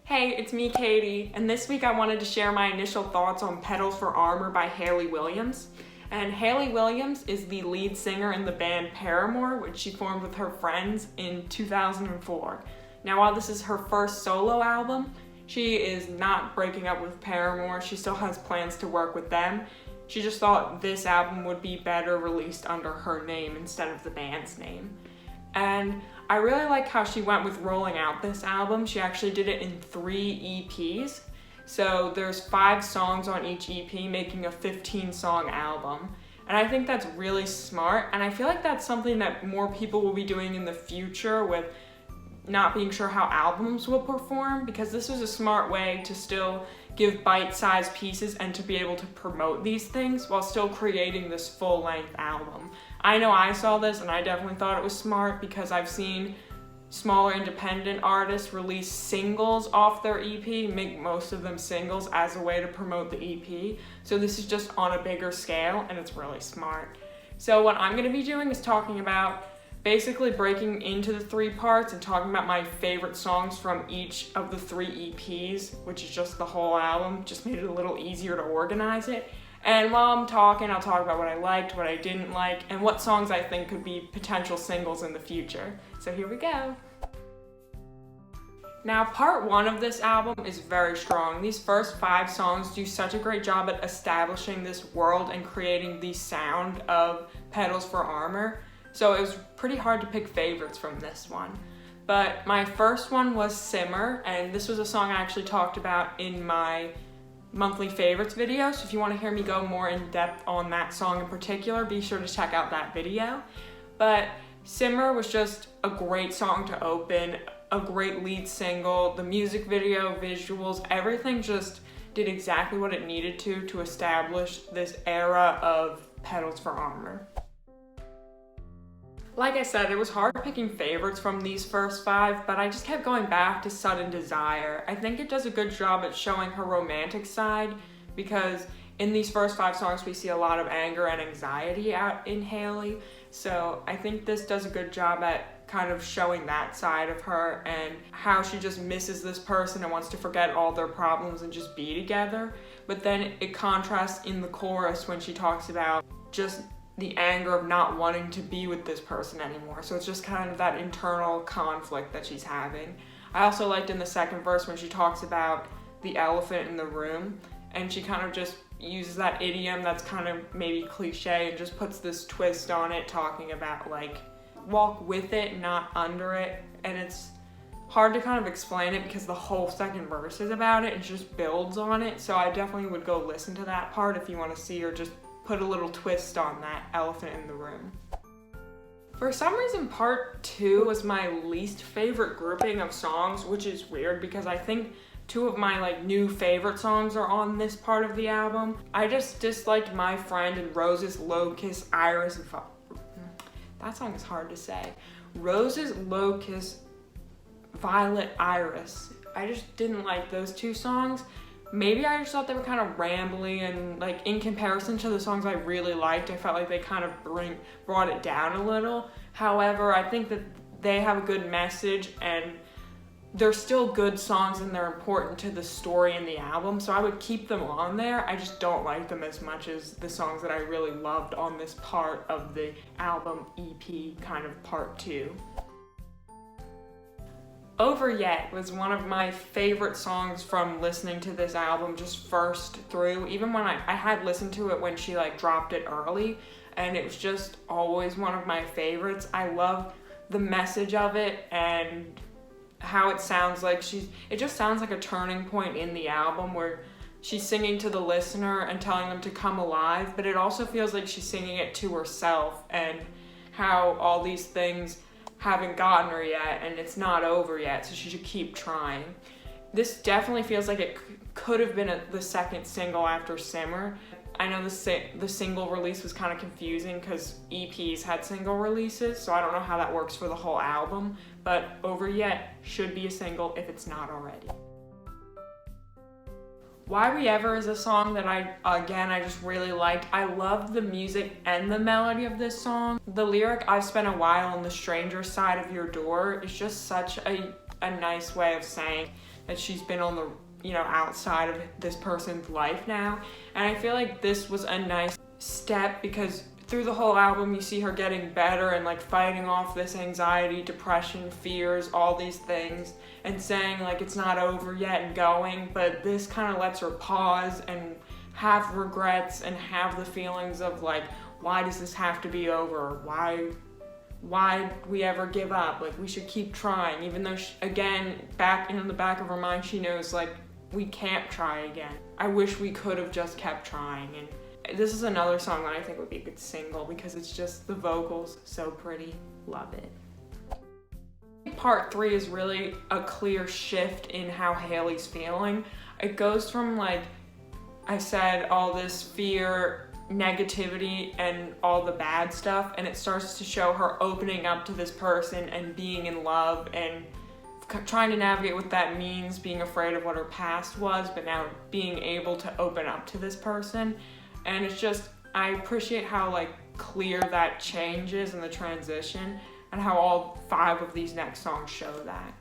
Hey, it's me, Katie, and this week I wanted to share my initial thoughts on Petals for Armor by Hayley Williams. And Hayley Williams is the lead singer in the band Paramore, which she formed with her friends in 2004. Now, while this is her first solo album, she is not breaking up with Paramore. She still has plans to work with them. She just thought this album would be better released under her name instead of the band's name. And I really like how she went with rolling out this album. She actually did it in 3 EPs. So there's 5 songs on each EP, making a 15-song album. And I think that's really smart. And I feel like that's something that more people will be doing in the future with not being sure how albums will perform, because this was a smart way to still give bite-sized pieces and to be able to promote these things while still creating this full-length album. I know I saw this and I definitely thought it was smart because I've seen smaller independent artists release singles off their EP, make most of them singles as a way to promote the EP. So this is just on a bigger scale and it's really smart. So what I'm going to be doing is talking about basically breaking into the 3 parts and talking about my favorite songs from each of the 3 EPs, which is just the whole album. Just made it a little easier to organize it. And while I'm talking, I'll talk about what I liked, what I didn't like, and what songs I think could be potential singles in the future. So here we go. Now, part 1 of this album is very strong. These first 5 songs do such a great job at establishing this world and creating the sound of Petals for Armor. So it was pretty hard to pick favorites from this one. But my first one was Simmer, and this was a song I actually talked about in my monthly favorites video. So if you want to hear me go more in depth on that song in particular, be sure to check out that video. But Simmer was just a great song to open, a great lead single. The music video, visuals, everything just did exactly what it needed to establish this era of Petals for Armor. Like I said, it was hard picking favorites from these first 5, but I just kept going back to Sudden Desire. I think it does a good job at showing her romantic side, because in these first 5 songs we see a lot of anger and anxiety out in Hayley. So I think this does a good job at kind of showing that side of her and how she just misses this person and wants to forget all their problems and just be together. But then it contrasts in the chorus when she talks about just the anger of not wanting to be with this person anymore. So it's just kind of that internal conflict that she's having. I also liked in the second verse when she talks about the elephant in the room, and she kind of just uses that idiom that's kind of maybe cliche and just puts this twist on it, talking about like walk with it, not under it. And it's hard to kind of explain it because the whole second verse is about it and just builds on it. So I definitely would go listen to that part if you want to see her just put a little twist on that elephant in the room. For some reason, part 2 was my least favorite grouping of songs, which is weird because I think 2 of my new favorite songs are on this part of the album. I just disliked My Friend and Roses, Locust, Iris, and that song is hard to say. Roses, Locust, Violet, Iris. I just didn't like those 2 songs. Maybe I just thought they were kind of rambly and in comparison to the songs I really liked, I felt like they kind of brought it down a little. However, I think that they have a good message and they're still good songs and they're important to the story in the album, so I would keep them on there. I just don't like them as much as the songs that I really loved on this part of the album EP, kind of part 2. Over Yet was one of my favorite songs from listening to this album just first through. Even when I had listened to it when she dropped it early, and it was just always one of my favorites. I love the message of it and how it sounds like it just sounds like a turning point in the album where she's singing to the listener and telling them to come alive, but it also feels like she's singing it to herself and how all these things haven't gotten her yet and it's not over yet, so she should keep trying. This definitely feels like it could have been the second single after Simmer. I know the single release was kind of confusing because EPs had single releases, so I don't know how that works for the whole album, but Over Yet should be a single if it's not already. Why We Ever is a song that I just really liked. I loved the music and the melody of this song. The lyric, I've spent a while on the stranger side of your door, is just such a nice way of saying that she's been on the, outside of this person's life now. And I feel like this was a nice step because through the whole album you see her getting better and like fighting off this anxiety, depression, fears, all these things, and saying like it's not over yet and going, but this kind of lets her pause and have regrets and have the feelings of like, why does this have to be over? Why we ever give up? Like, we should keep trying, even though again, back in the back of her mind, she knows like we can't try again. I wish we could have just kept trying. And this is another song that I think would be a good single because it's just the vocals so pretty. Love it. Part 3 is really a clear shift in how Hayley's feeling. It goes from, like I said, all this fear, negativity, and all the bad stuff, and it starts to show her opening up to this person and being in love and trying to navigate what that means, being afraid of what her past was, but now being able to open up to this person. And it's just, I appreciate how like clear that change is in the transition, and how all 5 of these next songs show that.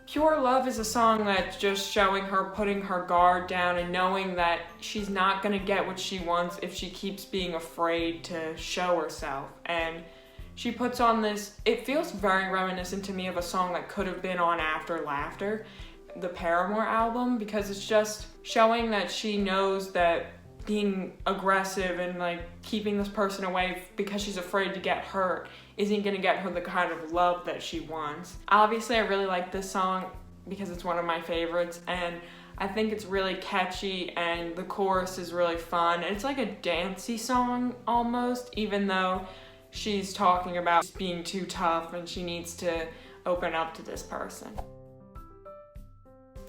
Pure Love is a song that's just showing her putting her guard down and knowing that she's not gonna get what she wants if she keeps being afraid to show herself. And she puts on this, it feels very reminiscent to me of a song that could have been on After Laughter, the Paramore album, because it's just showing that she knows that being aggressive and like keeping this person away because she's afraid to get hurt isn't gonna get her the kind of love that she wants. Obviously, I really like this song because it's one of my favorites, and I think it's really catchy and the chorus is really fun. It's like a dancey song almost, even though she's talking about being too tough and she needs to open up to this person.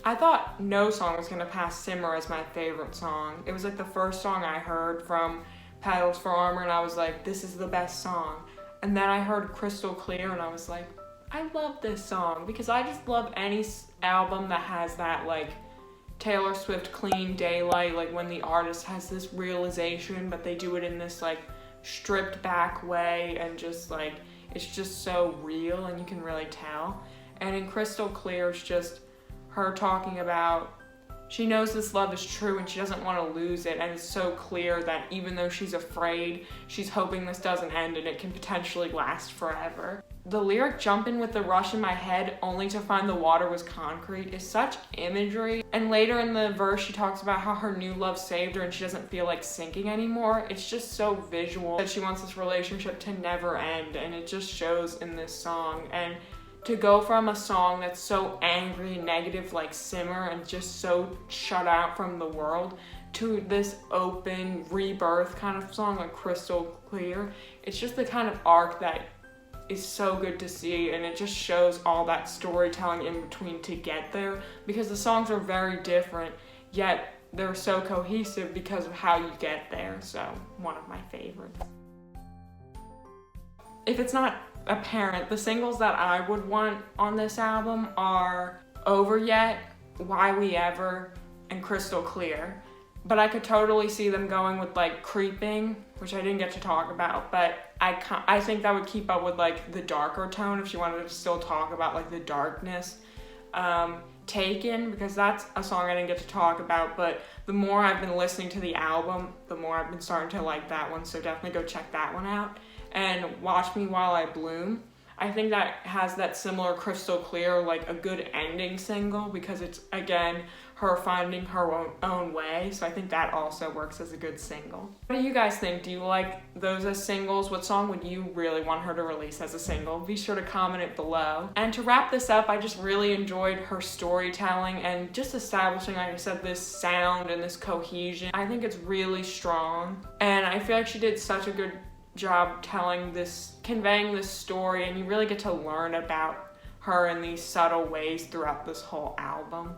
I thought no song was gonna pass Simmer as my favorite song. It was like the first song I heard from Petals for Armor, and I was like, this is the best song. And then I heard Crystal Clear and I was like, I love this song, because I just love any album that has that like Taylor Swift clean daylight, like when the artist has this realization but they do it in this like stripped back way, and just like it's just so real and you can really tell. And in Crystal Clear, it's just her talking about she knows this love is true and she doesn't want to lose it, and it's so clear that even though she's afraid, she's hoping this doesn't end and it can potentially last forever. The lyric "jumping with the rush in my head only to find the water was concrete" is such imagery. And later in the verse she talks about how her new love saved her and she doesn't feel like sinking anymore. It's just so visual that she wants this relationship to never end, and it just shows in this song. And to go from a song that's so angry and negative like Simmer and just so shut out from the world to this open rebirth kind of song like Crystal Clear, it's just the kind of arc that is so good to see, and it just shows all that storytelling in between to get there, because the songs are very different, yet they're so cohesive because of how you get there. So one of my favorites. If it's not apparent, the singles that I would want on this album are Over Yet, Why We Ever, and Crystal Clear. But I could totally see them going with like Creeping, which I didn't get to talk about, but I think that would keep up with like the darker tone if she wanted to still talk about like the darkness. Taken, because that's a song I didn't get to talk about, but the more I've been listening to the album, the more I've been starting to like that one, so definitely go check that one out. And Watch Me While I Bloom, I think that has that similar Crystal Clear, like a good ending single, because it's again her finding her own way, so I think that also works as a good single. What do you guys think? Do you like those as singles? What song would you really want her to release as a single? Be sure to comment it below. And to wrap this up, I just really enjoyed her storytelling and just establishing, like I said, this sound and this cohesion. I think it's really strong, and I feel like she did such a good job conveying this story, and you really get to learn about her in these subtle ways throughout this whole album.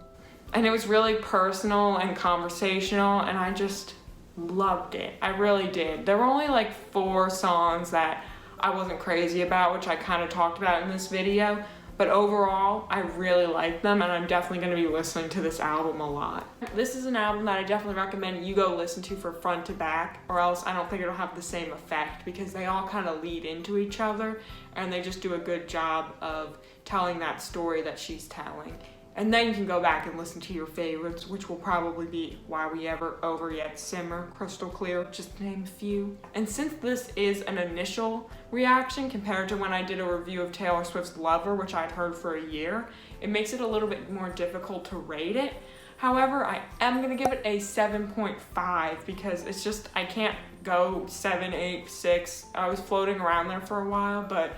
And it was really personal and conversational, and I just loved it. I really did. There were only like 4 songs that I wasn't crazy about, which I kind of talked about in this video, but overall, I really like them, and I'm definitely going to be listening to this album a lot. This is an album that I definitely recommend you go listen to from front to back, or else I don't think it'll have the same effect, because they all kind of lead into each other, and they just do a good job of telling that story that she's telling. And then you can go back and listen to your favorites, which will probably be Why We Ever, Over Yet, Simmer, Crystal Clear, just to name a few. And since this is an initial reaction compared to when I did a review of Taylor Swift's Lover, which I'd heard for a year, it makes it a little bit more difficult to rate it. However, I am going to give it a 7.5 because it's just, I can't go 7, 8, 6. I was floating around there for a while, but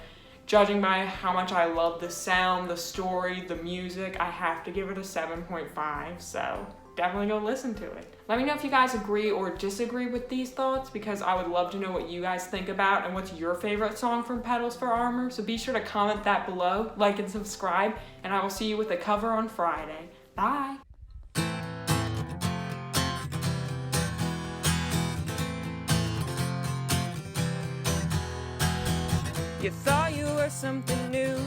judging by how much I love the sound, the story, the music, I have to give it a 7.5, so definitely go listen to it. Let me know if you guys agree or disagree with these thoughts, because I would love to know what you guys think about and what's your favorite song from Petals for Armor, so be sure to comment that below, like and subscribe, and I will see you with the cover on Friday. Bye! You thought you were something new.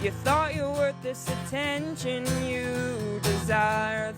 You thought you were worth this attention you desire.